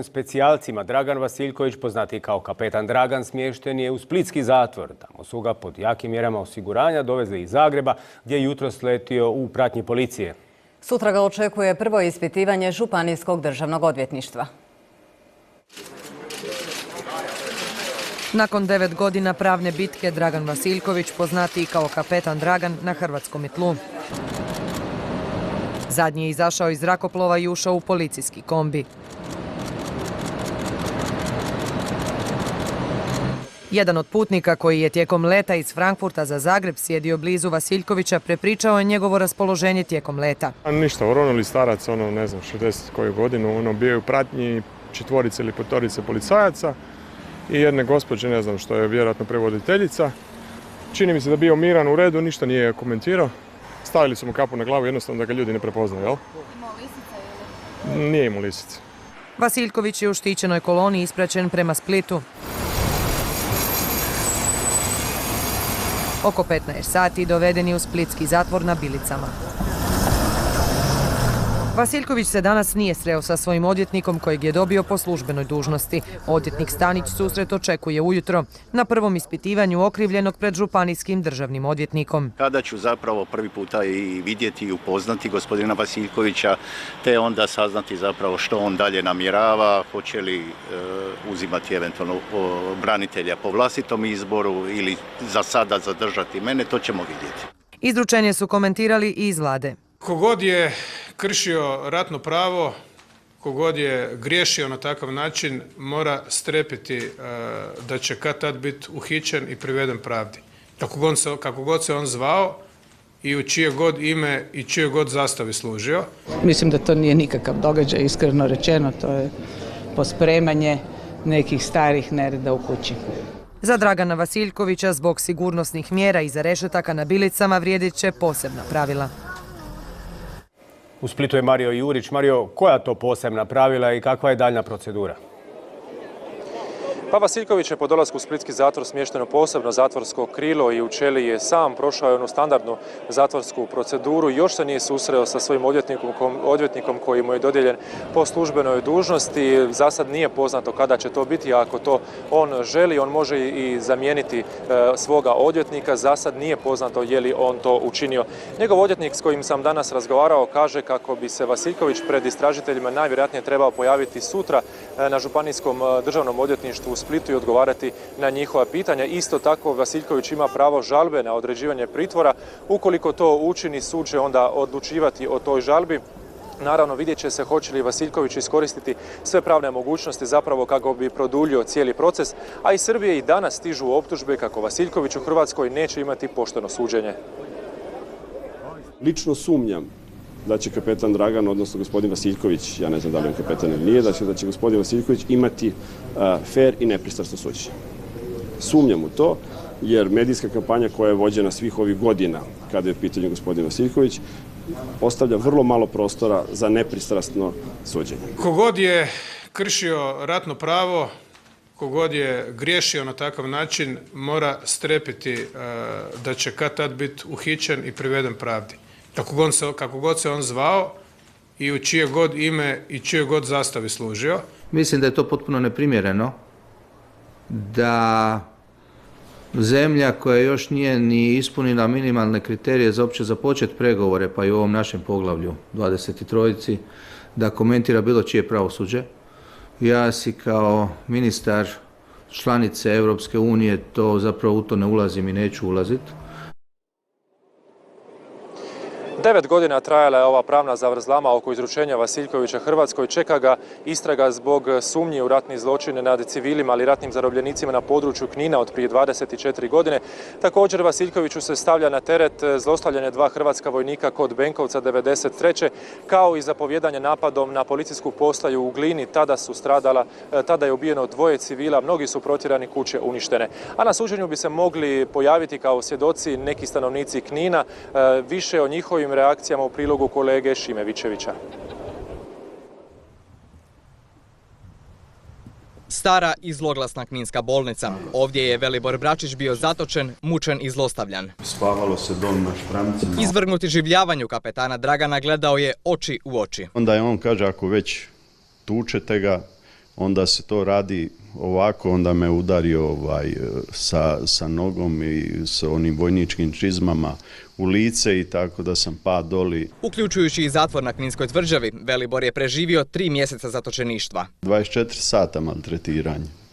Specijalcima Dragan Vasiljković, poznati kao kapetan Dragan, smješten je u splitski zatvor. Tamo su ga pod jakim mjerama osiguranja dovezli iz Zagreba, gdje je jutros letio u pratnji policije. Sutra ga očekuje prvo ispitivanje Županijskog državnog odvjetništva. Nakon 9 godina pravne bitke, Dragan Vasiljković, poznatiji kao kapetan Dragan, na hrvatskom tlu. Zadnji je izašao iz zrakoplova i ušao u policijski kombi. Jedan od putnika koji je tijekom leta iz Frankfurta za Zagreb sjedio blizu Vasiljkovića prepričao je njegovo raspoloženje tijekom leta. Ništa, oronili starac, ne znam, 60 koju godinu, bio je u pratnji 4 ili 5 policajaca i jedne gospođe, ne znam što je vjerojatno prevoditeljica. Čini mi se da bio miran, u redu, ništa nije komentirao. Stavili su mu kapu na glavu, jednostavno da ga ljudi ne prepoznaju, jel? Imao lisice ili? Nije imao lisice. Vasiljković je u štićenoj koloni ispraćen prema Splitu. Oko 15 sati doveden je u splitski zatvor na Bilicama. Vasiljković se danas nije sreo sa svojim odvjetnikom kojeg je dobio po službenoj dužnosti. Odvjetnik Stanić susret očekuje ujutro na prvom ispitivanju okrivljenog pred Županijskim državnim odvjetnikom. Kada ću zapravo prvi puta i vidjeti i upoznati gospodina Vasiljkovića, te onda saznati zapravo što on dalje namjerava, hoće li uzimati eventualno branitelja po vlastitom izboru ili za sada zadržati mene, to ćemo vidjeti. Izručenje su komentirali i iz vlade. Kogod je kršio ratno pravo, kogod je griješio na takav način, mora strepiti da će kad tad biti uhićen i priveden pravdi. Kako god se on zvao i u čije god ime i čije god zastavi služio. Mislim da to nije nikakav događaj, iskreno rečeno, to je pospremanje nekih starih nereda u kući. Za Dragana Vasiljkovića zbog sigurnosnih mjera iza rešetaka na Bilicama vrijedit će posebna pravila. U Splitu je Mario Jurić. Mario, koja to posebna pravila i kakva je daljna procedura? Pa Vasiljković je po dolasku u splitski zatvor smješteno posebno zatvorsko krilo i u ćeliji je sam prošao onu standardnu zatvorsku proceduru. Još se nije susreo sa svojim odvjetnikom koji mu je dodijeljen po službenoj dužnosti. Za sad nije poznato kada će to biti, a ako to on želi, on može i zamijeniti svoga odvjetnika. Za sad nije poznato je li on to učinio. Njegov odvjetnik s kojim sam danas razgovarao kaže kako bi se Vasiljković pred istražiteljima najvjerojatnije trebao pojaviti sutra na Županijskom državnom odvjetništvu u Splitu i odgovarati na njihova pitanja. Isto tako Vasiljković ima pravo žalbe na određivanje pritvora. Ukoliko to učini, sud će onda odlučivati o toj žalbi. Naravno, vidjet će se hoće li Vasiljković iskoristiti sve pravne mogućnosti zapravo kako bi produljio cijeli proces, a iz Srbije i danas stižu optužbe kako Vasiljković u Hrvatskoj neće imati pošteno suđenje. Lično sumnjam da će kapetan Dragan, odnosno gospodin Vasiljković, ja ne znam da li on kapetan ili nije, da će gospodin Vasiljković imati fer i nepristrasno suđenje. Sumnjam u to, jer medijska kampanja koja je vođena svih ovih godina, kada je u pitanju gospodin Vasiljković, ostavlja vrlo malo prostora za nepristrasno suđenje. Kogod je kršio ratno pravo, kogod je griješio na takav način, mora strepiti da će kad tad biti uhićen i priveden pravdi. Kako god se on zvao i u čije god ime i čije god zastavi služio. Mislim da je to potpuno neprimjereno da zemlja koja još nije ni ispunila minimalne kriterije za uopće započeti pregovore, pa i u ovom našem poglavlju 23, da komentira bilo čije pravosuđe. Ja si kao ministar članice Europske unije to zapravo u to ne ulazim i neću ulaziti. 9 godina trajala je ova pravna zavrzlama oko izručenja Vasiljkovića Hrvatskoj. Čeka ga istraga zbog sumnji u ratni zločine nad civilima, ali ratnim zarobljenicima na području Knina od prije 24 godine. Također Vasiljkoviću se stavlja na teret zlostavljanje 2 hrvatska vojnika kod Benkovca 93. kao i zapovjedanje napadom na policijsku postaju u Glini. Tada je ubijeno 2 civila, mnogi su protjerani, kuće uništene. A na suđenju bi se mogli pojaviti kao svjedoci neki stanovnici Knina. Više o njihovim reakcijama u prilogu kolege Šime Vičevića. Stara i zloglasna kninska bolnica. Ovdje je Velibor Bračić bio zatočen, mučen i zlostavljan. Spavalo se dom na špramcima. Izvrgnut življavanju kapetana Dragana gledao je oči u oči. Onda je on kaže, ako već tučete ga, onda se to radi ovako, onda me udario sa nogom i sa onim vojničkim čizmama u lice i tako da sam pad doli. Uključujući i zatvor na Kninskoj tvrđavi, Velibor je preživio 3 mjeseca zatočeništva. 24 sata maltretiranja.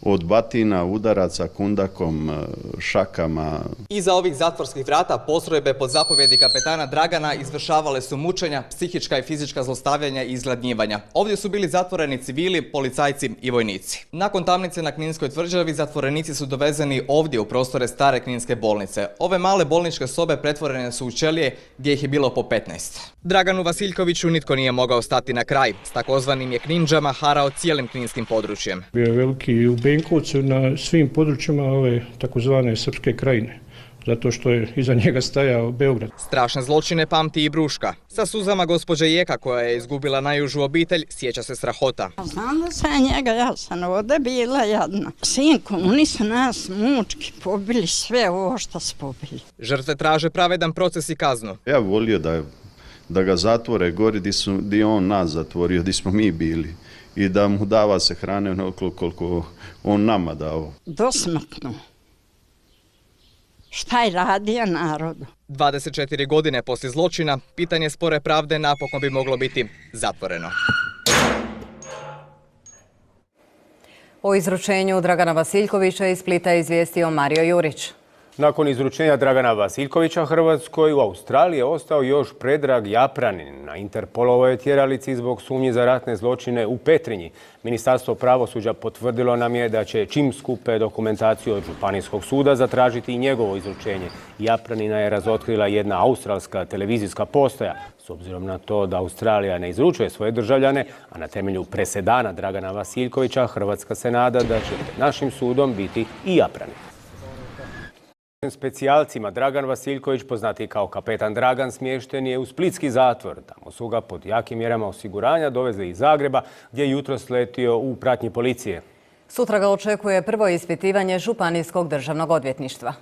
Od batina, udaraca, kundakom, šakama. Iza ovih zatvorskih vrata postrojbe pod zapovjedi kapetana Dragana izvršavale su mučenja, psihička i fizička zlostavljanja i izgladnjivanja. Ovdje su bili zatvoreni civili, policajci i vojnici. Nakon tamnice na Kninskoj tvrđavi zatvorenici su dovezeni ovdje u prostore stare Kninske bolnice. Ove male bolničke sobe pretvorene su u ćelije gdje ih je bilo po 15. Draganu Vasiljkoviću nitko nije mogao stati na kraj. S takozvanim je Kninđama harao cijelim kninskim područjem. Bio je veliki u Benkovcu na svim područjima ove takozvane Srpske krajine, zato što je iza njega stajao Beograd. Strašne zločine pamti i Bruška. Sa suzama gospođa Jeka, koja je izgubila najužu obitelj, sjeća se strahota. Znam da sam njega, ja sam ovdje bila jedna. Sinko, oni su nas mučki pobili, sve ovo što su pobili. Žrtve traže pravedan proces i kaznu. Ja volio da ga zatvore gori gdje je on nas zatvorio, gdje smo mi bili. I da mu dava se hrane onoliko koliko on nama dao. Dosmrtno. Šta je radio narodu? 24 godine poslije zločina, pitanje spore pravde napokon bi moglo biti zatvoreno. O izručenju Dragana Vasiljkovića iz Splita je izvijestio Mario Jurić. Nakon izručenja Dragana Vasiljkovića Hrvatskoj, u Australiji je ostao još Predrag Japranin. Na Interpolovoj tjeralici zbog sumnji za ratne zločine u Petrinji. Ministarstvo pravosuđa potvrdilo nam je da će čim skupe dokumentaciju od Županijskog suda zatražiti i njegovo izručenje. Japranina je razotkrila jedna australska televizijska postaja. S obzirom na to da Australija ne izručuje svoje državljane, a na temelju presedana Dragana Vasiljkovića, Hrvatska se nada da će pred našim sudom biti i Japranin. Specijalcima Dragan Vasiljković, poznati kao kapetan Dragan, smješten je u splitski zatvor. Tamo su ga pod jakim mjerama osiguranja dovezli iz Zagreba, gdje je jutros letio u pratnji policije. Sutra ga očekuje prvo ispitivanje Županijskog državnog odvjetništva.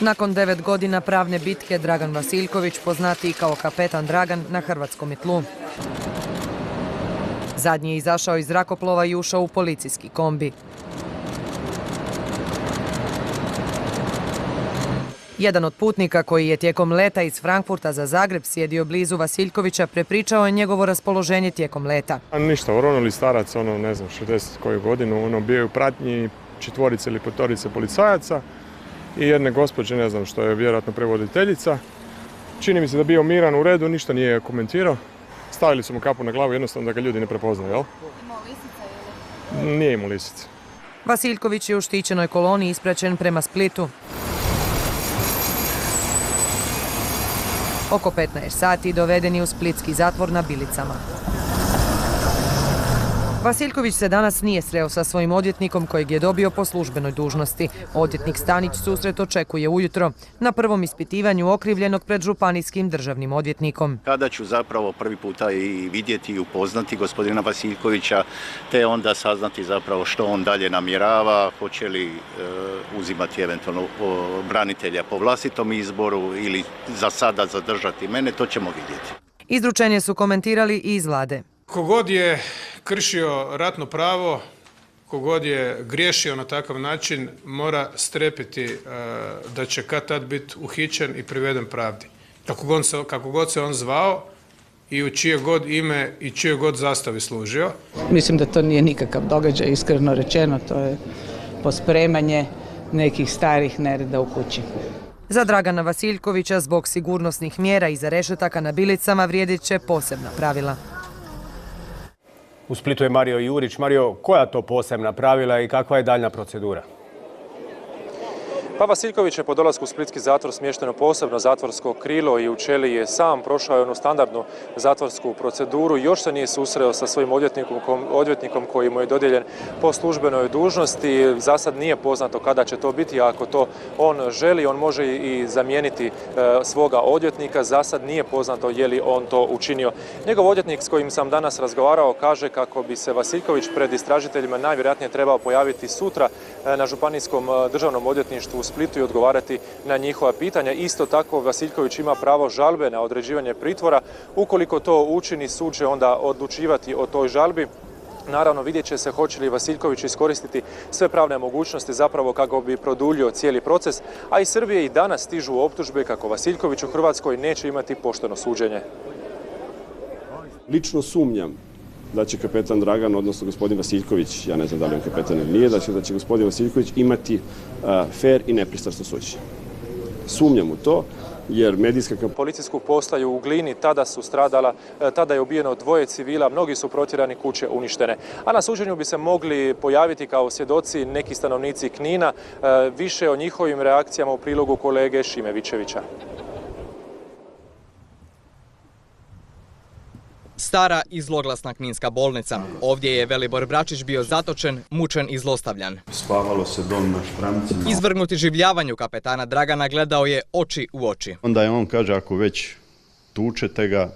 Nakon 9 godina pravne bitke, Dragan Vasiljković, poznati kao kapetan Dragan, na hrvatskom tlu. Zadnji je izašao iz zrakoplova i ušao u policijski kombi. Jedan od putnika koji je tijekom leta iz Frankfurta za Zagreb sjedio blizu Vasiljkovića prepričao je njegovo raspoloženje tijekom leta. Ništa, oronuli starac, ne znam, 60 koju godinu, bio je u pratnji 4 ili 5 policajaca i jedne gospođe, ne znam što je vjerojatno prevoditeljica. Čini mi se da bio miran, u redu, ništa nije komentirao. Stavili su mu kapu na glavu, jednostavno da ga ljudi ne prepoznaju, jel? Imao lisica ili? Nije imao lisice. Vasiljković je u štićenoj koloni ispraćen prema Splitu. Oko 15 sati doveden je u splitski zatvor na Bilicama. Vasiljković se danas nije sreo sa svojim odvjetnikom kojeg je dobio po službenoj dužnosti. Odvjetnik Stanić susret očekuje ujutro na prvom ispitivanju okrivljenog pred Županijskim državnim odvjetnikom. Kada ću zapravo prvi puta i vidjeti i upoznati gospodina Vasiljkovića, te onda saznati zapravo što on dalje namjerava, hoće li uzimati eventualno branitelja po vlastitom izboru ili za sada zadržati mene, to ćemo vidjeti. Izručenje su komentirali i iz vlade. Kogod je kršio ratno pravo, kogod je griješio na takav način, mora strepiti da će kad tad biti uhićen i priveden pravdi. Kako god se on zvao i u čije god ime i čije god zastavi služio. Mislim da to nije nikakav događaj, iskreno rečeno, to je pospremanje nekih starih nereda u kući. Za Dragana Vasiljkovića zbog sigurnosnih mjera iza rešetaka na Bilicama vrijedit će posebna pravila. U Splitu je Mario Jurić. Mario, koja to posebna pravila i kakva je daljna procedura? Pa Vasiljković je po dolasku u splitski zatvor smješteno posebno zatvorsko krilo i u ćeliji je sam prošao onu standardnu zatvorsku proceduru. Još se nije susreo sa svojim odvjetnikom koji mu je dodijeljen po službenoj dužnosti. Za sad nije poznato kada će to biti, a ako to on želi, on može i zamijeniti svoga odvjetnika. Za sad nije poznato je li on to učinio. Njegov odvjetnik s kojim sam danas razgovarao kaže kako bi se Vasiljković pred istražiteljima najvjerojatnije trebao pojaviti sutra na Županijskom državnom odvjetništvu u Splitu i odgovarati na njihova pitanja. Isto tako Vasiljković ima pravo žalbe na određivanje pritvora. Ukoliko to učini, sud će onda odlučivati o toj žalbi. Naravno, vidjet će se hoće li Vasiljković iskoristiti sve pravne mogućnosti zapravo kako bi produljio cijeli proces, a iz Srbije i danas stižu optužbe kako Vasiljković u Hrvatskoj neće imati pošteno suđenje. Lično sumnjam da će kapetan Dragan, odnosno gospodin Vasiljković, ja ne znam da li on kapetan ili nije, da će gospodin Vasiljković imati fer i nepristrasno suđenje. Sumnjam u to, jer medijska policijsku postaju u Glini tada je ubijeno 2 civila, mnogi su protjerani, kuće uništene. A na suđenju bi se mogli pojaviti kao svjedoci neki stanovnici Knina, više o njihovim reakcijama u prilogu kolege Šime Vičevića. Stara i zloglasna kninska bolnica. Ovdje je Velibor Bračić bio zatočen, mučen i zlostavljan. Spavalo se dom na špramcima. Izvrgnuti življavanju kapetana Dragana gledao je oči u oči. Onda je on kaže, ako već tučete ga,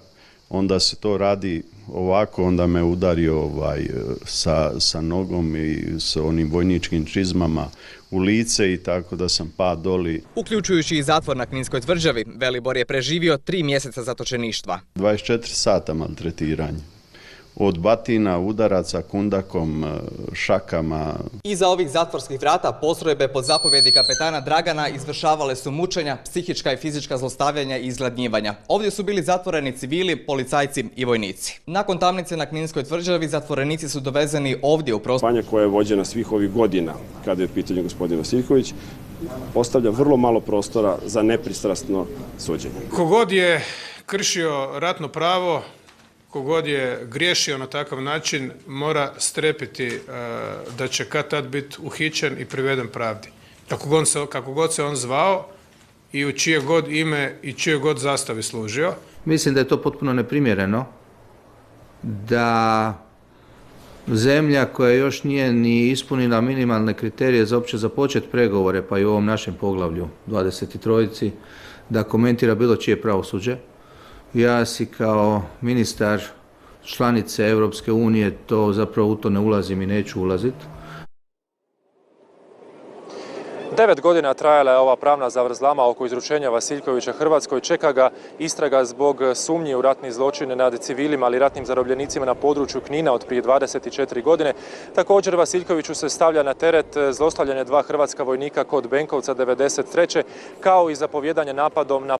onda se to radi ovako, onda me udario sa nogom i sa onim vojničkim čizmama u lice i tako da sam pad doli. Uključujući i zatvor na Kninskoj tvrđavi, Velibor je preživio 3 mjeseca zatočeništva. 24 sata maltretiranja. Od batina, udaraca, kundakom, šakama. Iza ovih zatvorskih vrata postrojbe pod zapovjedi kapetana Dragana izvršavale su mučenja, psihička i fizička zlostavljanja i izgladnjivanja. Ovdje su bili zatvoreni civili, policajci i vojnici. Nakon tamnice na Kninskoj tvrđavi zatvorenici su dovezeni ovdje u prostor. Kampanja koja je vođena svih ovih godina, kada je u pitanju gospodin Vasiljković, ostavlja vrlo malo prostora za nepristrasno suđenje. Kogod je kršio ratno pravo, kogod je griješio na takav način, mora strepiti da će kad tad biti uhićen i priveden pravdi. Kako god se on zvao i u čije god ime i čije god zastavi služio. Mislim da je to potpuno neprimjereno da zemlja koja još nije ni ispunila minimalne kriterije za uopće započet pregovore, pa i u ovom našem poglavlju 23, da komentira bilo čije pravosuđe. Ja si kao ministar članice Europske unije to zapravo u to ne ulazim i neću ulaziti. 9 godina trajala je ova pravna zavrzlama oko izručenja Vasiljkovića Hrvatskoj. Čeka ga istraga zbog sumnji u ratni zločine nad civilima, ali ratnim zarobljenicima na području Knina od prije 24 godine. Također Vasiljkoviću se stavlja na teret zlostavljanje 2 hrvatska vojnika kod Benkovca 93. kao i zapovjedanje napadom na